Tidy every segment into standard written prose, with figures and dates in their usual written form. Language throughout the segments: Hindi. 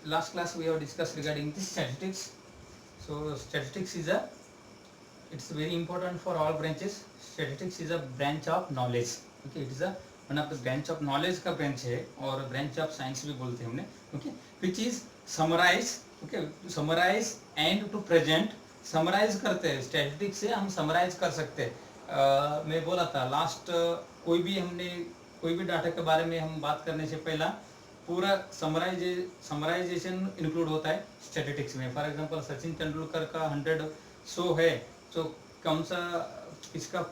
last class we have discussed regarding the statistics. So statistics is a, it's very important for all branches. Statistics is a branch of knowledge. Okay, it is a one of the branch of knowledge का branch है और branch of science भी बोलते हैं हमने. Okay, which is summarize. Okay, to summarize and to present. Summarize करते हैं, statistics से हम summarize कर सकते हैं. मैं बोला था लास्ट कोई भी डाटा के बारे में हम बात करने से पहला पूरा समराइजेशन इंक्लूड होता है स्टैटिस्टिक्स में. फॉर एग्जांपल सचिन तेंदुलकर का 100 शो है, तो कौन सा किसका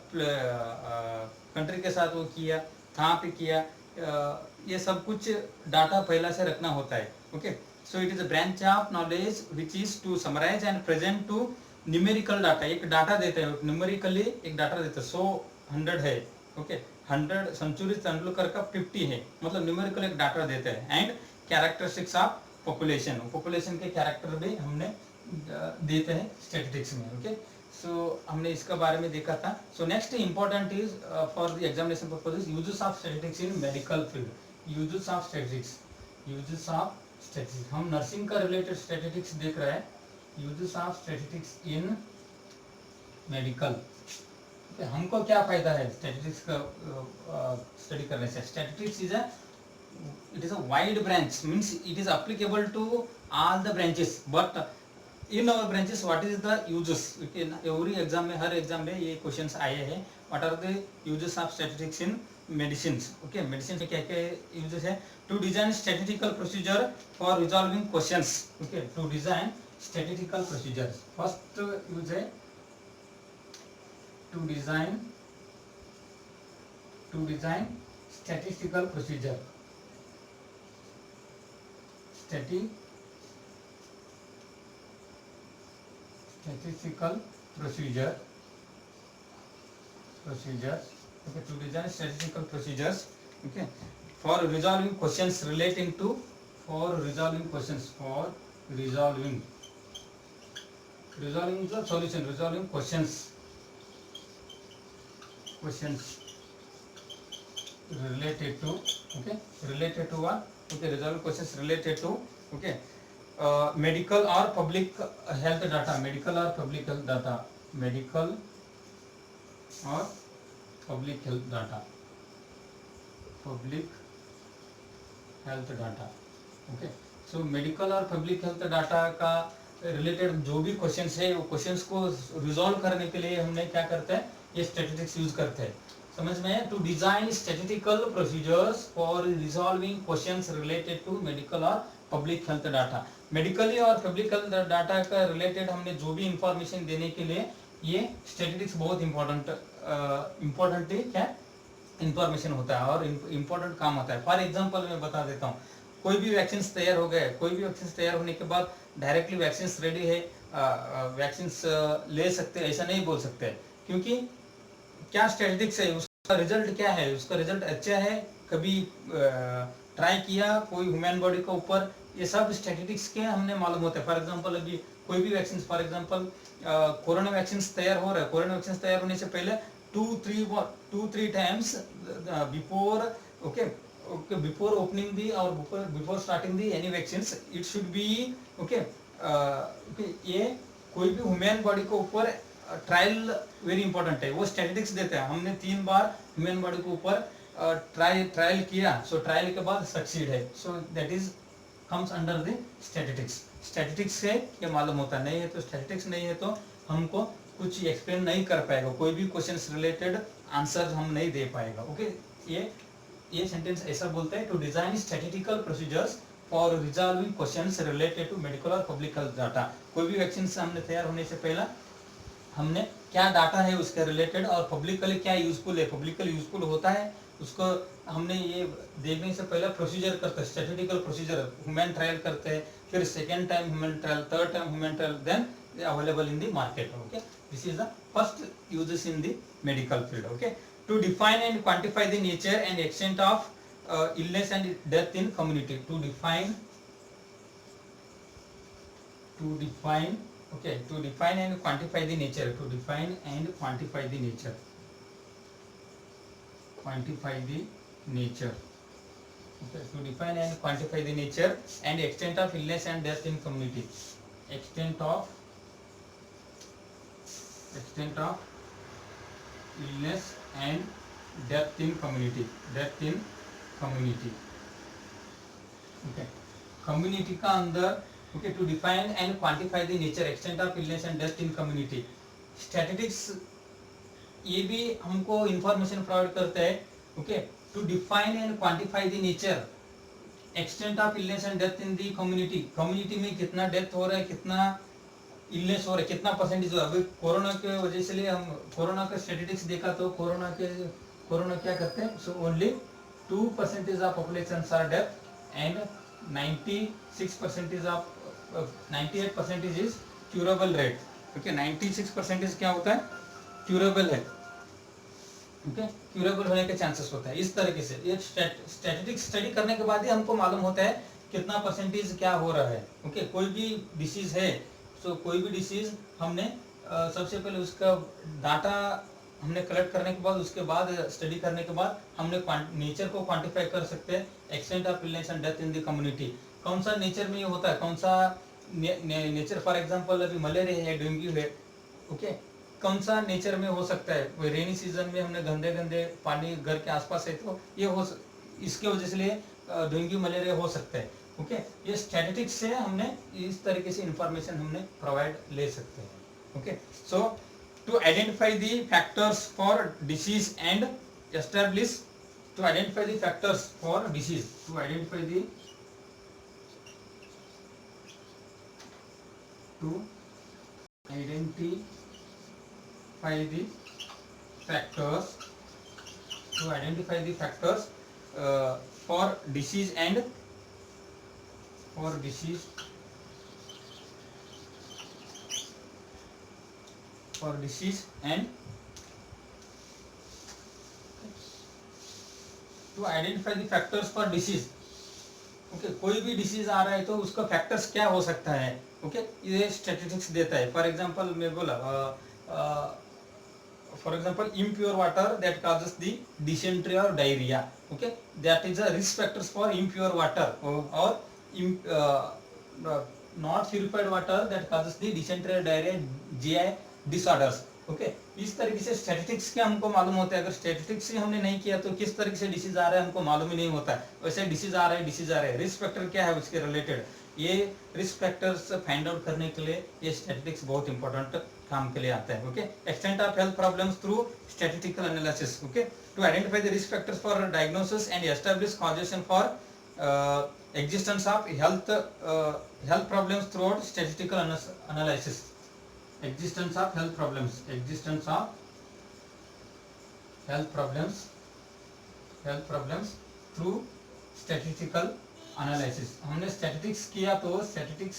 कंट्री के साथ वो किया, कहाँ पे किया, ये सब कुछ डाटा पहला से रखना होता है. Okay, so it is a branch of knowledge which is to summarise and present to numerical data. एक डाटा देते हैं, न्यूमेरिकली एक डाटा देते हैं. 100 है, ओके, 100 सेंचुरी तेंदुलकर का 50 है, मतलब न्यूमेरिकल एक डाटा देते हैं. And characteristics of population, population के कैरेक्टर भी हमने देते हैं स्टैटिस्टिक्स में. ओके, सो हमने इसका बारे में देखा था. So next important is for the examination purposes uses of statistics in medical field. Uses of statistics, uses of statistics, हम नर्सिंग का रिलेटेड स्टैटिस्टिक्स देख रहे हैं. Uses of statistics in medical, हमको क्या फायदा है स्टैटिस्टिक्स का स्टडी करने से. Statistics is it is a wide branch, means it is applicable to all the branches, but in our branches what is the uses. Every exam में, हर एग्जाम में ये क्वेश्चंस आए हैं. What are the uses of statistics in medicine. Okay, medicine में क्या क्या यूजेस है. To design statistical procedure for resolving questions. Okay, to design statistical procedure. First use है to design statistical procedure. Statistical procedure. Okay, to design statistical procedures. Okay, for resolving questions relating to, resolving the solution, resolving questions related to, okay, related to what. Okay, resolve questions related to, okay, medical or public health data. Medical or public health data. Okay, so medical और public health data का रिलेटेड जो भी क्वेश्चंस है, वो क्वेश्चंस को रिजॉल्व करने के लिए हमने क्या करते हैं, ये स्टैटिस्टिक्स यूज करते हैं. समझ में. To design statistical procedures for resolving questions related to medical और पब्लिक हेल्थ डाटा. मेडिकली और पब्लिक हेल्थ डाटा का रिलेटेड हमने जो भी इंफॉर्मेशन देने के लिए ये स्टैटिस्टिक्स बहुत इंपॉर्टेंट क्या इंफॉर्मेशन होता है और इंपॉर्टेंट काम होता है. फॉर एग्जाम्पल मैं बता देता हूँ, कोई भी वैक्सीन तैयार हो गए, कोई भी वैक्सीन तैयार होने के बाद डायरेक्टली वैक्सीन रेडी है, वैक्सीन ले सकते हैं, ऐसा नहीं बोल सकते, क्योंकि क्या स्टैटिस्टिक्स है, उसका रिजल्ट क्या है, उसका रिजल्ट अच्छा है, कभी ट्राई किया कोई ह्यूमन बॉडी के ऊपर, ये सब स्टैटिस्टिक्स के हमने मालूम होता है. फॉर एग्जांपल अभी कोई भी vaccine, for example corona vaccine तैयार हो रहा है, कोरोना वैक्सीन तैयार होने से पहले 2-3 times before, okay, before opening the और before starting the any vaccines, it should be, okay, ये कोई भी ह्यूमन बॉडी के ऊपर ट्रायल वेरी इंपॉर्टेंट है, वो स्टैटिस्टिक्स देते हैं. हमने 3 बार ह्यूमन बॉडी के ऊपर ट्रायल किया, सो ट्रायल के बाद सक्सीड है, so that is comes under the statistics. Statistics से ये मालूम होता नहीं है, तो स्टैटिस्टिक्स नहीं है तो हमको कुछ एक्सप्लेन नहीं कर पाएगा, कोई भी क्वेश्चंस रिलेटेड आंसर हम नहीं दे पाएगा. ओके, ये सेंटेंस ऐसा बोलता है. To design statistical procedures for resolving questions related to medical और पब्लिक हेल्थ डाटा. कोई भी वैक्सीन से हमने तैयार होने से पहला हमने क्या डाटा है उसके रिलेटेड और पब्लिकली क्या यूजफुल है, पब्लिकली यूजफुल होता है, उसको हमने ये देखने से पहले प्रोसीजर करते हैं, स्टैटिस्टिकल प्रोसीजर. ह्यूमन ट्रायल करते हैं, फिर second time human trial, third time human trial, then available in the market. Okay, this is the first uses in the medical field. Okay, to define and quantify the nature and extent of illness and death in community. To define and quantify the nature. Quantify the nature Okay, to define and quantify the nature and extent of illness and death in community. Extent of illness and death in community. Death in community. Okay, community का अंदर okay, to define and quantify the nature, extent of illness and death in community. Statistics ये भी हमको इंफॉर्मेशन प्रोवाइड करता है. Okay, to define and quantify the nature, extent of illness and death in the community. Community में कितना डेथ हो रहा है, कितना इलनेस हो रहा है, कितना परसेंटेज हो रहा है. अभी कोरोना के वजह से लिए हम कोरोना का स्टैटिस्टिक्स देखा तो कोरोना क्या करते हैं. So only 2% of population are death and 96% of 98% is curable rate. Okay, 96% क्या होता है, क्यूरेबल है. ओके, क्यूरेबल होने के चांसेस होता है. इस तरीके से ये स्टैटिस्टिक्स स्टडी करने के बाद ही हमको मालूम होता है कितना परसेंटेज क्या हो रहा है. ओके, कोई भी डिसीज है, तो कोई भी डिसीज हमने सबसे पहले उसका डाटा हमने कलेक्ट करने के बाद, उसके बाद स्टडी करने के बाद हमने नेचर को क्वांटिफाई कर सकते हैं. Extent of illness and death in the community, कौन सा नेचर में ये होता है, कौन सा नेचर. फॉर एग्जांपल अभी मलेरिया है, डेंगू है. ओके, कौन सा नेचर में हो सकता है. रेनी सीजन में हमने गंदे गंदे पानी घर के आसपास है, तो ये इसके वजह से डेंगू मलेरिया हो सकता है. ओके, ये स्टैटिस्टिक्स से हमने इस तरीके से इंफॉर्मेशन हमने प्रोवाइड ले सकते हैं. Okay, so to identify the factors for disease and establish, to identify the factors for disease, to identify the factors for disease and to identify the factors for disease. Okay, कोई भी डिसीज आ रहा है तो उसका फैक्टर्स क्या हो सकता है. ओके, ये स्टैटिस्टिक्स देता है. फॉर एग्जांपल मैं बोला, for example impure water that causes the dysentery or diarrhea. Okay, that is a risk factors for impure water, or not purified water that causes the dysentery or diarrhea, GI disorders. Okay, इस तरीके से स्टैटिस्टिक्स के हमको मालूम होता है. अगर स्टैटिस्टिक्स ही हमने नहीं किया तो किस तरीके से डिसीज आ रहा है हमको मालूम ही नहीं होता है. वैसे डिसीज आ रहा है, रिस्क फैक्टर क्या है उसके रिलेटेड, ये रिस्क फैक्टर्स फाइंड आउट करने के लिए ये स्टैटिस्टिक्स बहुत इंपॉर्टेंट काम के लिए आता है. Okay, extent of health problems through statistical analysis. Okay, to identify the risk factors for diagnosis and establish causation for existence of health problems throughout statistical analysis. Existence of health problems through statistical analysis. हमने स्टैटिस्टिक्स किया तो स्टैटिस्टिक्स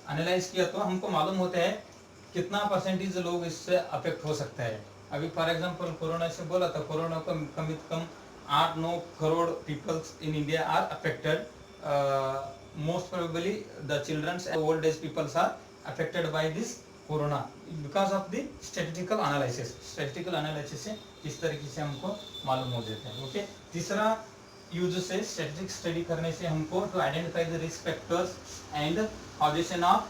एनालाइज किया तो हमको मालूम होता है कितना परसेंटेज लोग इससे अफेक्ट हो सकता है. अभी फॉर एग्जांपल कोरोना से बोला था, कोरोना को कम से कम 8-9 crore peoples in India are affected. Most probably the childrens and old age peoples are affected by this corona because of the statistical analysis. Statistical analysis से इस तरीके से हमको मालूम हो जाता है. ओके, तीसरा यूज से स्टैटिस्टिक्स स्टडी करने से हमको to identify the risk factors and causation of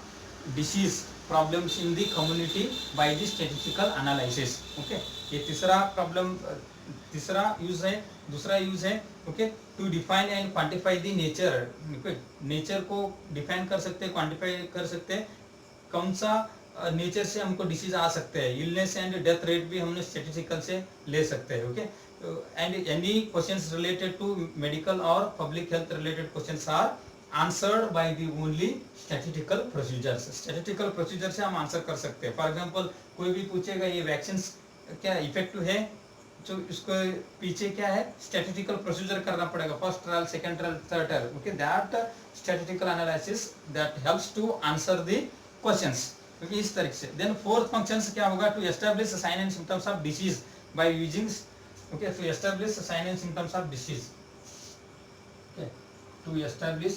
disease problems in the community by the statistical analysis. Okay, ये तीसरा यूज है. दूसरा यूज है okay, to define and quantify the nature. Nature को डिफाइन कर सकते हैं, क्वांटिफाई कर सकते हैं, कौन सा नेचर से हमको डिसीज आ सकते हैं. इलनेस एंड डेथ रेट भी हमने स्टैटिस्टिकल से ले सकते हैं. Okay, and any questions related to medical और public health related questions are answered by the only statistical procedures. Statistical procedure से हम आंसर कर सकते हैं. फॉर एग्जांपल कोई भी पूछेगा ये वैक्सीन क्या इफेक्टिव है, तो इसको पीछे क्या है, स्टैटिस्टिकल प्रोसीजर करना पड़ेगा. First trial, second trial, third trial. Okay, that statistical analysis that helps to answer the questions. क्योंकि इस तरीके से देन फोर्थ फंक्शंस क्या होगा, to establish sign and symptoms of disease by using. Okay, to establish sign and symptoms of disease. Okay, to establish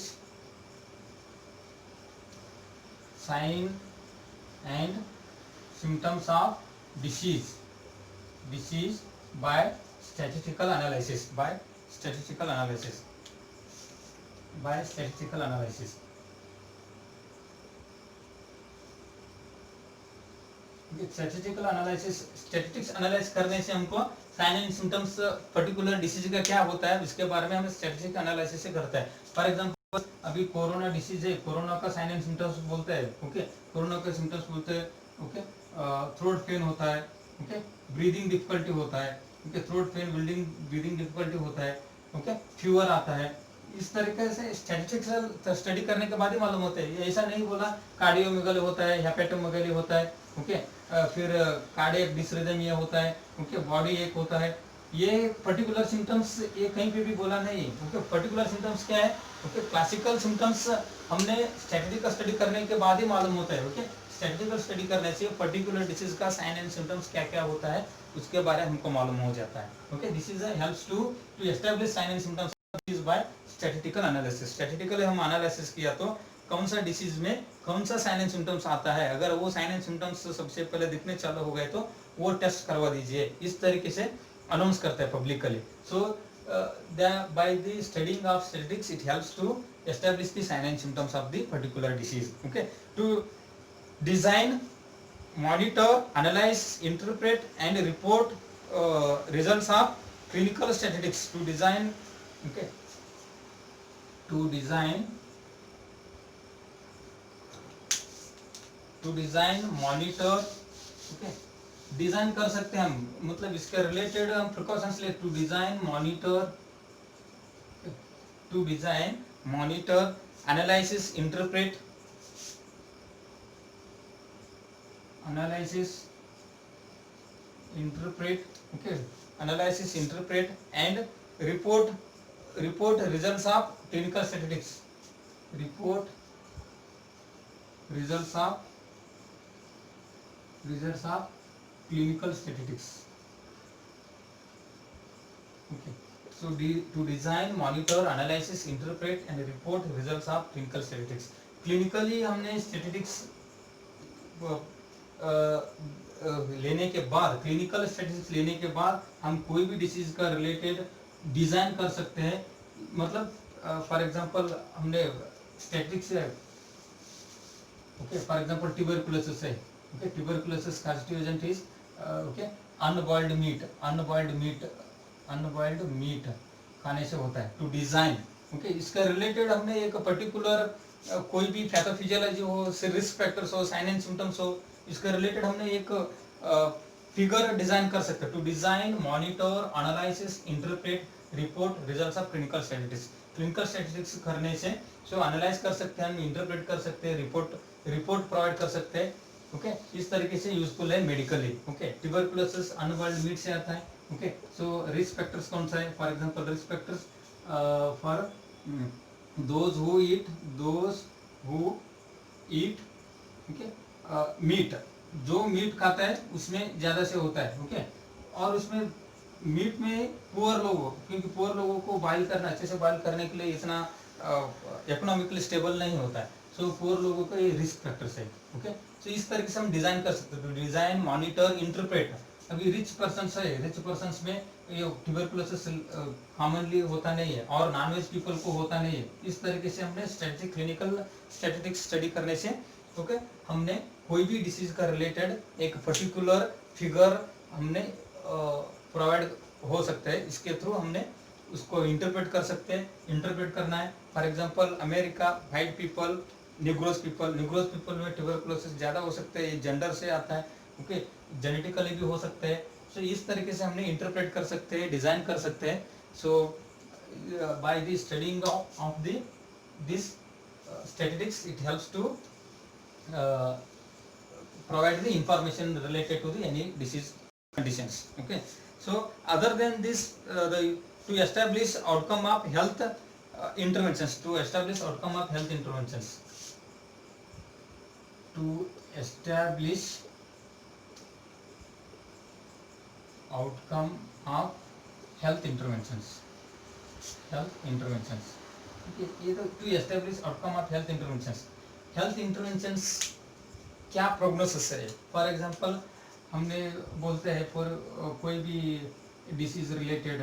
sign and symptoms of disease by statistical analysis. By statistical analysis. Statistical analysis, statistics analyse करने से हमको sign and symptoms particular disease का क्या होता है उसके बारे में हम स्टैटिस्टिक एनालिसिस से करते हैं। फॉर एग्जांपल अभी कोरोना डिसीज है, कोरोना का साइन एंड सिम्टम्स बोलते हैं, ओके, कोरोना के सिम्टम्स बोलते हैं, ओके, थ्रोट पेन होता है, ओके, ब्रीदिंग डिफिकल्टी होता है, okay, throat pen, breathing difficulty होता है, ओके, फीवर आता है। इस तरीके से स्टैटिस्टिक्स स्टडी करने के बाद ही मालूम होता है। ये ऐसा नहीं बोला कार्डियोमेगाली होता है, हेपेटोमेगाली होता है, ओके, फिर कार्डियक डिसरिदमिया होता है, ओके, बॉडी एक होता है। ये पर्टिकुलर सिम्टम्स ये कहीं पे भी बोला नहीं, ओके। पर्टिकुलर सिम्टम्स क्या है, ओके, क्लासिकल सिम्टम्स हमने स्टैटिस्टिकल स्टडी करने के बाद ही मालूम होता है, ओके। स्टैटिस्टिकल स्टडी करने से पर्टिकुलर डिसीज का साइन एंड सिम्टम्स क्या क्या होता है उसके बारे में हमको मालूम हो जाता है, okay. This is helps to establish sign and symptoms is by statistical analysis. Statistically हम एनालिसिस किया तो कौन सा डिसीज में कौन सा साइन एंड सिम्टम्स आता है, अगर वो साइन एंड सिम्टम्स सबसे पहले दिखने चालू हो गए तो वो टेस्ट करवा दीजिए, इस तरीके से अनाउंस करते हैं publicly. So by the studying of statistics it helps to establish the sign and symptoms of the particular disease, okay. To design, monitor, analyse, interpret and report results of clinical statistics, to design, okay, to design monitor, okay, design कर सकते हैं हम, मतलब इसके रिलेटेड हम प्रिकॉशंस ले, to design monitor, analysis, interpret okay, analysis, interpret and report results of clinical statistics, report results of clinical statistics, okay. So to design, monitor, analysis, interpret and report results of clinical statistics. Clinically हमने statistics लेने के बाद, क्लिनिकल स्टैटिस्टिक्स लेने के बाद हम कोई भी डिसीज का रिलेटेड डिजाइन कर सकते हैं। मतलब फॉर एग्जांपल हमने स्टैटिस्टिक्स है, ओके, फॉर एग्जांपल ट्यूबरकुलोसिस है, okay, tuberculosis causative agent is, okay, unboiled meat खाने से होता है। टू डिजाइन, ओके, इसका रिलेटेड हमने एक पर्टिकुलर कोई भी पैथोफिजियोलॉजी हो, रिस्क फैक्टर्स हो, साइन एंड सिम्टम्स हो, इसके रिलेटेड हमने एक फिगर डिजाइन कर सकते हैं। To design, monitor, analysis, interpret, report results of clinical statistics. Clinical statistics करने से सो एनालाइज कर सकते हैं, हम इंटरप्रेट कर सकते हैं, रिपोर्ट प्रोवाइड कर सकते हैं, ओके। इस तरीके से यूजफुल है मेडिकली, ओके। ट्यूबरकुलोसिस अनबॉइल्ड मीट से आता है, ओके। सो रिस्क फैक्टर्स कौन सा है, for example risk factors for those who eat, okay, meat, जो मीट खाता है उसमें ज्यादा से होता है, ओके। और उसमें मीट में पुअर लोगों, क्योंकि पुअर लोगों को बॉइल करना, अच्छे से बॉइल करने के लिए इतना इकोनॉमिकली स्टेबल नहीं होता है, सो पुअर लोगों का ये रिस्क फैक्टर्स है, ओके। सो इस तरीके से हम डिजाइन कर सकते हैं। Design, monitor, interpret. अभी रिच पर्सन्स है, रिच पर्सन्स में ये ट्यूबरकुलोसिस कॉमनली होता नहीं है और नॉनवेज पीपल को होता नहीं है। इस तरीके से हमने स्टैटिस्टिक, क्लिनिकल स्टैटिस्टिक्स स्टडी करने से, ओके, हमने कोई भी डिसीज का रिलेटेड एक पर्टिकुलर फिगर हमने प्रोवाइड हो सकता है, इसके थ्रू हमने उसको इंटरप्रेट कर सकते हैं। इंटरप्रेट करना है, for example America, white people, negroes people में ट्यूबरकुलोसिस ज्यादा हो सकते हैं, ये जेंडर से आता है, ओके, जेनेटिकली भी हो सकते हैं। सो इस तरीके से हमने इंटरप्रेट कर सकते हैं, डिजाइन कर सकते हैं। So by the studying of this statistics it helps to provide the information related to the any disease conditions, okay. So other than this, to establish outcome of health interventions, to establish outcome of health interventions, to establish outcome of health interventions, okay, ये तो to establish outcome of health interventions क्या प्रोग्नोसिस है। फॉर एग्जांपल हमने बोलते हैं फॉर कोई भी डिसीज रिलेटेड,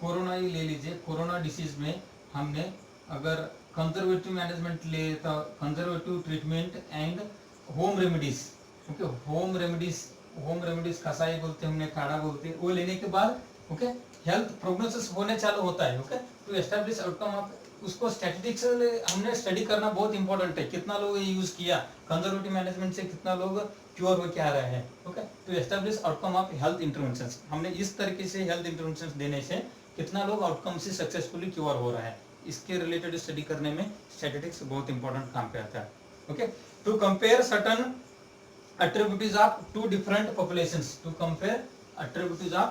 कोरोना ही ले लीजिए, कोरोना डिसीज में हमने अगर कंजर्वेटिव मैनेजमेंट ले तो conservative treatment and home remedies, okay, home remedies कसाई बोलते हैं, हमने काढ़ा बोलते हैं, वो लेने के बाद ओके हेल्थ प्रोग्नोसिस होने चालू होता है। Okay, to establish outcome of उसको स्टैटिस्टिक्स हमने स्टडी करना बहुत इंपॉर्टेंट है, कितना लोग ये यूज किया कंजर्वेटिव मैनेजमेंट से, कितना लोग क्योर होकर आ रहे हैं। Okay, to establish outcome of health interventions, हमने इस तरीके से हेल्थ इंटरवेंशंस देने से कितना लोग आउटकम से सक्सेसफुली क्योर हो रहा है, इसके रिलेटेड स्टडी करने में स्टैटिस्टिक्स बहुत इंपॉर्टेंट काम पे आता है। Okay, to compare certain attributes of two different populations, to compare attributes of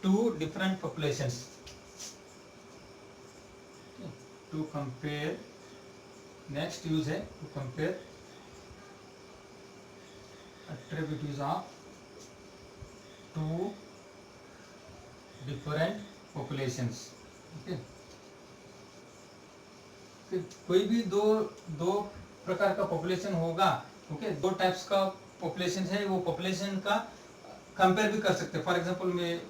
two different populations, okay. To compare, next use है to compare attributes of two different populations, okay. कोई भी दो प्रकार का पॉपुलेशन होगा, ओके, दो टाइप्स का पॉपुलेशन है, वो पॉपुलेशन का कंपेयर भी कर सकते हैं। फॉर एग्जांपल मैं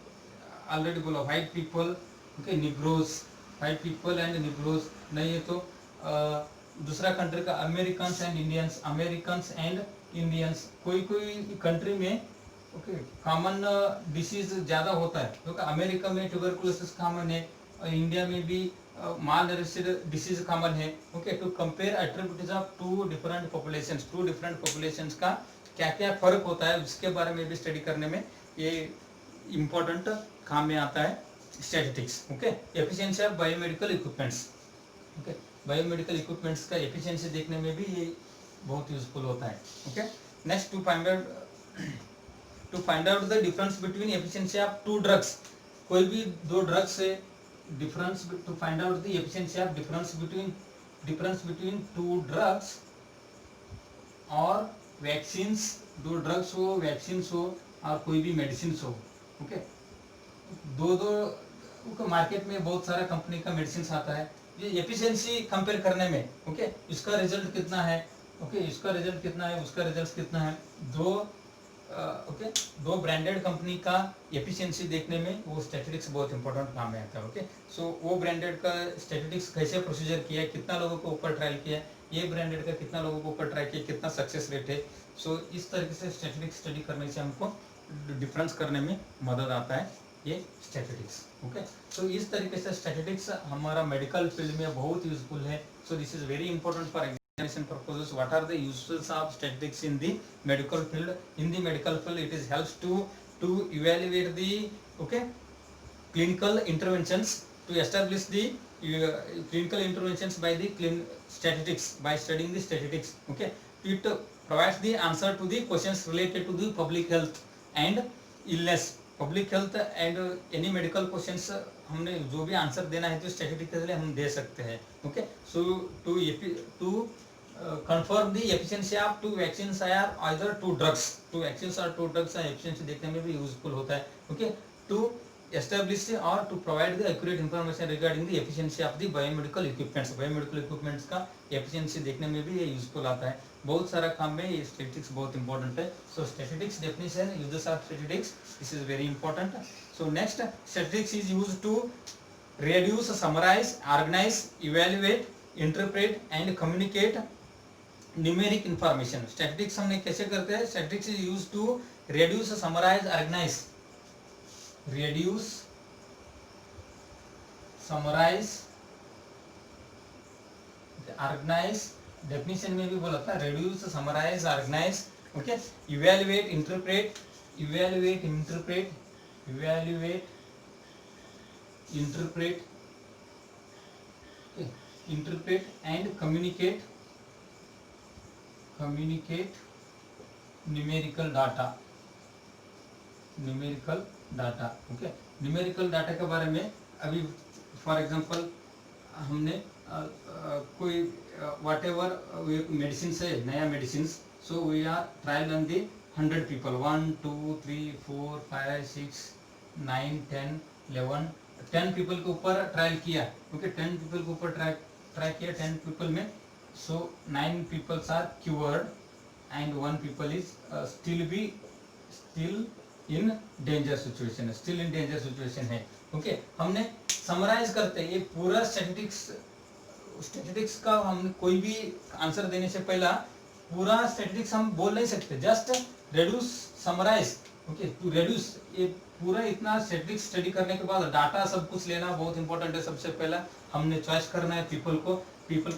ऑलरेडी बोला white people, okay, Negroes, white people and Negroes, नहीं है तो दूसरा कंट्री का Americans and Indians, Americans and Indians. कोई कंट्री में ओके कॉमन डिसीज ज्यादा होता है, क्योंकि अमेरिका में ट्यूबरकुलोसिस कॉमन है, इंडिया में भी माल नरिश्ड डिसीज कॉमन है। Okay, to compare attributes of two different populations का क्या क्या फर्क होता है, उसके बारे में भी स्टडी करने में ये इम्पोर्टेंट काम में आता है statistics. Okay, efficiency of biomedical equipments, okay, biomedical equipments का एफिशिएंसी देखने में भी ये बहुत यूजफुल होता है। Okay, next to find out the difference between efficiency of two drugs, कोई भी दो ड्रग्स से difference, to find out the efficiency of difference between two drugs और वैक्सीन्स, दो ड्रग्स हो, वैक्सीन्स हो और कोई भी मेडिसिन हो। ओके, दो मार्केट में बहुत सारा कंपनी का मेडिसिन आता है, ये एफिशिएंसी कंपेयर करने में, ओके, इसका रिजल्ट कितना है, ओके, इसका रिजल्ट कितना है, उसका रिजल्ट कितना है, दो ब्रांडेड कंपनी का एफिशिएंसी देखने में वो स्टैटिस्टिक्स बहुत इंपॉर्टेंट काम में आता है। ओके, सो वो ब्रांडेड का स्टैटिस्टिक्स कैसे प्रोसीजर किया, कितना लोगों को ऊपर ट्रायल किया, ये ब्रांडेड का कितना लोगों को ऊपर ट्राई किया, कितना सक्सेस रेट है। सो इस तरीके से स्टैटिस्टिक्स स्टडी करने से हमको डिफरेंस करने में मदद आता है ये स्टैटिस्टिक्स। ओके, सो इस तरीके से स्टैटिस्टिक्स हमारा मेडिकल फील्ड में बहुत यूजफुल है। So this is very important for examination purposes. What are the uses of statistics in the medical field? In the medical field, it is helps to evaluate the clinical interventions, to establish the clinical interventions by the statistics, by studying the statistics. Okay, it provides the answer to the questions related to the public health and illness, public health and any medical questions हमने जो भी आंसर देना है तो स्टैटिस्टिक्स के लिए हम दे सकते हैं। Okay, so to confirm the efficiency of two vaccines or either two drugs, two vaccines or two drugs का efficiency देखने में भी यूजफुल होता है। Okay, to establish or to provide the accurate information regarding the efficiency of the biomedical equipments, biomedical equipments का efficiency देखने में भी ये यूजफुल आता है। बहुत सारा काम में ये स्टैटिस्टिक्स बहुत इंपॉर्टेंट है। So statistics definition, uses of statistics, this is very important. So next, statistics is used to reduce, summarize, organize, evaluate, interpret and communicate numeric information. Statistics हमने कैसे करते हैं, statistics is used to reduce, summarise, organise, reduce, summarise, organise, definition में भी बोला था reduce, summarise, organise. Okay, evaluate, interpret, evaluate, interpret, evaluate, interpret, interpret and communicate numerical data, numerical data. Okay, numerical data के बारे में अभी फॉर एग्जांपल हमने कोई व्हाट एवर मेडिसिन है, नया medicine, so we are trial on the 100 people, 1 2 3 4 5 6 9 10 11 10 people के ऊपर ट्रायल किया। ओके, 10 पीपल के ऊपर ट्राई किया, 10 पीपल में so 9 people are cured and 1 people is still in danger situation, still in danger situation है। ओके हमने समराइज करते ये पूरा स्टैटिस्टिक्स का हम कोई भी आंसर देने से पहला पूरा स्टैटिस्टिक्स हम बोल नहीं सकते, just reduce summarise. Okay to reduce ये पूरा इतना स्टैटिस्टिक्स स्टडी करने के बाद डाटा सब कुछ लेना बहुत इंपॉर्टेंट है। सबसे पहला हमने चॉइस करना है पीपल को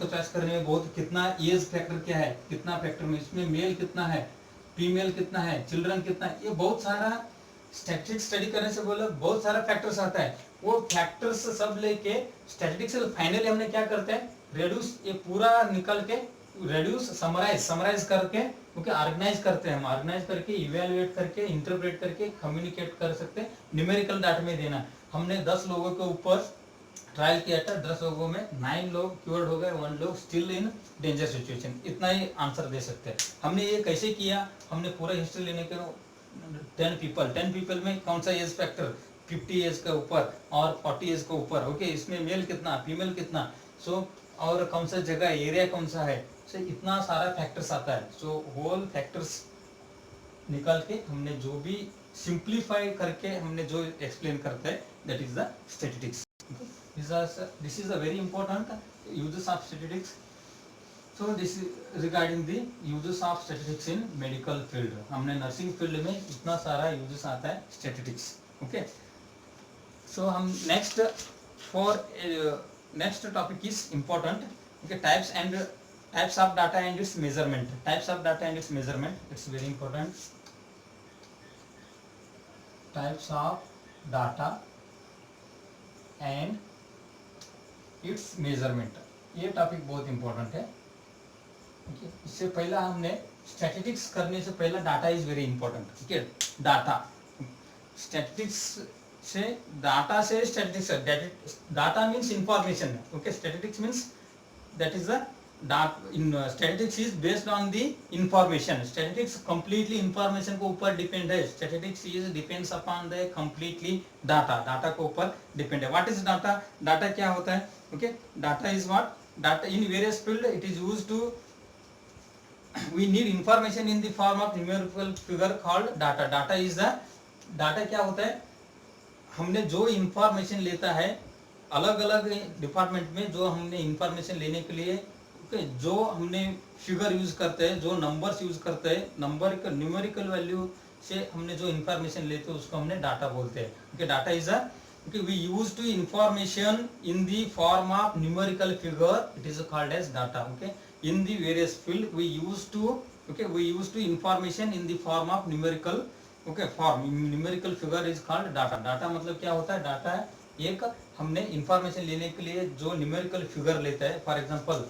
चॉइस करने में बहुत कितना एज फैक्टर क्या है, कितना फैक्टर में इसमें मेल कितना है, फीमेल कितना है, चिल्ड्रन कितना है, ये बहुत सारा स्टैटिस्टिक्स स्टडी करने से बोले बहुत सारा फैक्टर्स आता है। वो फैक्टर्स सब लेके स्टैटिस्टिक्स फाइनली हमने क्या करते हैं रेड्यूस ये पूरा निकल के रेड्यूस समराइज करके क्योंकि ऑर्गेनाइज करते हैं हम, ऑर्गेनाइज करके इवेलुएट करके इंटरप्रेट करके कम्युनिकेट कर सकते हैं न्यूमेरिकल डाटा में देना। हमने 10 लोगों के ऊपर ट्रायल किया था, 10 लोगों में 9 लोग क्योर्ड हो गए, 1 लोग स्टिल इन डेंजर सिचुएशन, इतना ही आंसर दे सकते हैं। हमने ये कैसे किया, हमने पूरा हिस्ट्री लेने के 10 पीपल में कौन सा एज फैक्टर 50 एज के ऊपर और 40 एज के ऊपर, ओके इसमें मेल कितना फीमेल कितना, सो और कौन सा जगह एरिया कौन सा है, सो इतना सारा फैक्टर्स आता है। सो होल फैक्टर्स निकाल के हमने जो भी सिंप्लीफाई करके हमने जो एक्सप्लेन करते हैं that is the statistics. This is a very important uses of statistics. So this is regarding the uses of statistics in medical field. हमने नर्सिंग फील्ड में इतना सारा यूजेस आता है स्टैटिस्टिक्स। ओके सो हम next topic is important. Okay types of data and its measurement it's very important. Types of data and its measurement, ये टॉपिक बहुत इंपॉर्टेंट है। ओके इससे पहला हमने स्टैटिस्टिक्स करने से पहला data is very important. Okay data statistics से statistics data means information. Okay statistics means that is the statistics is based on the information. Statistics completely information को ऊपर डिपेंड है। Statistics is depends upon the completely data के ऊपर डिपेंड है। व्हाट इज डाटा, डाटा क्या होता है? Okay data is what, data in various field it is used to we need information in the form of numerical figure called data. Data क्या होता है, हमने जो इंफॉर्मेशन लेता है अलग अलग डिपार्टमेंट में, जो हमने इंफॉर्मेशन लेने के लिए जो हमने फिगर यूज करते हैं, जो नंबर्स यूज करते हैं, नंबर का न्यूमेरिकल वैल्यू से हमने जो इंफॉर्मेशन लेते हैं उसको हमने डाटा बोलते हैं। Okay data is we use to information in the form of numerical figure, it is called as data. Okay in the various field we use to information in the form of numerical form. Numerical figure is called data मतलब क्या होता है, डाटा एक हमने इंफॉर्मेशन लेने के लिए जो न्यूमेरिकल फिगर लेता है। फॉर एग्जांपल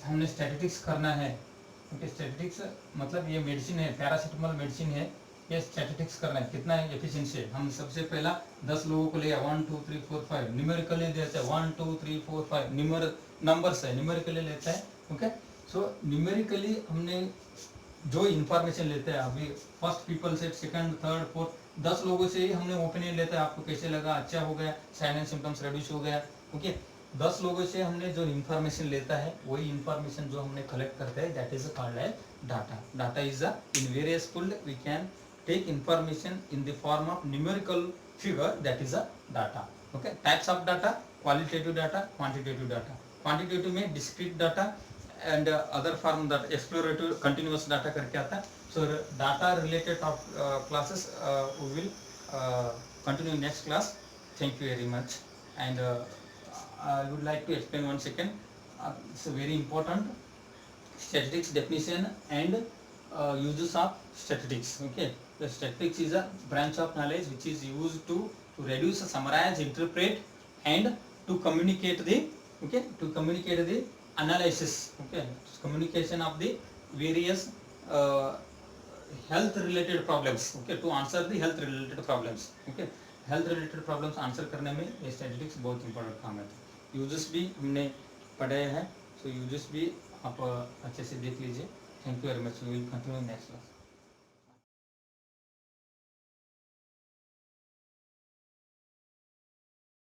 हमने स्टैटिस्टिक्स करना है। ओके स्टैटिस्टिक्स मतलब ये मेडिसिन है, पैरासिटामोल मेडिसिन है, ये स्टैटिस्टिक्स करना है कितना है एफिशिएंसी है। हम सबसे पहला 10 लोगों को लिया 1 2 3 4 5 न्यूमेरिकली देते हैं 1 2 3 4 5 नंबर्स है न्यूमेरिकली लेता है। ओके सो न्यूमेरिकली हमने जो इंफॉर्मेशन लेते हैं, अभी फर्स्ट पीपल से सेकंड थर्ड फोर्थ 10 लोगों से ही हमने ओपिनियन लेते हैं, आपको कैसे लगा, अच्छा हो गया, साइन एंड सिम्टम्स रिड्यूस हो गया। ओके 10 लोगों से हमने जो इंफॉर्मेशन लेता है वही इंफॉर्मेशन जो हमने कलेक्ट करते हैं that is called as data is in various field we can take information in the form of numerical figure, that is a data. Okay types of data, qualitative data, quantitative data. Quantitative में discrete data and other form that explorative continuous data करके आता है। So data related of classes we will continue next class. Thank you very much and I would like to explain one second. It's very important statistics definition and uses of statistics. Okay the statistics is a branch of knowledge which is used to reduce, summarize, interpret and to communicate the analysis. Okay communication of the various health related problems. Okay to answer the health related problems. Okay health related problems answer करने में ये statistics बहुत important काम है। यूजेस भी हमने पढ़े हैं, so यूजेस भी आप अच्छे से देख लीजिए। Thank you very much, we will continue next class.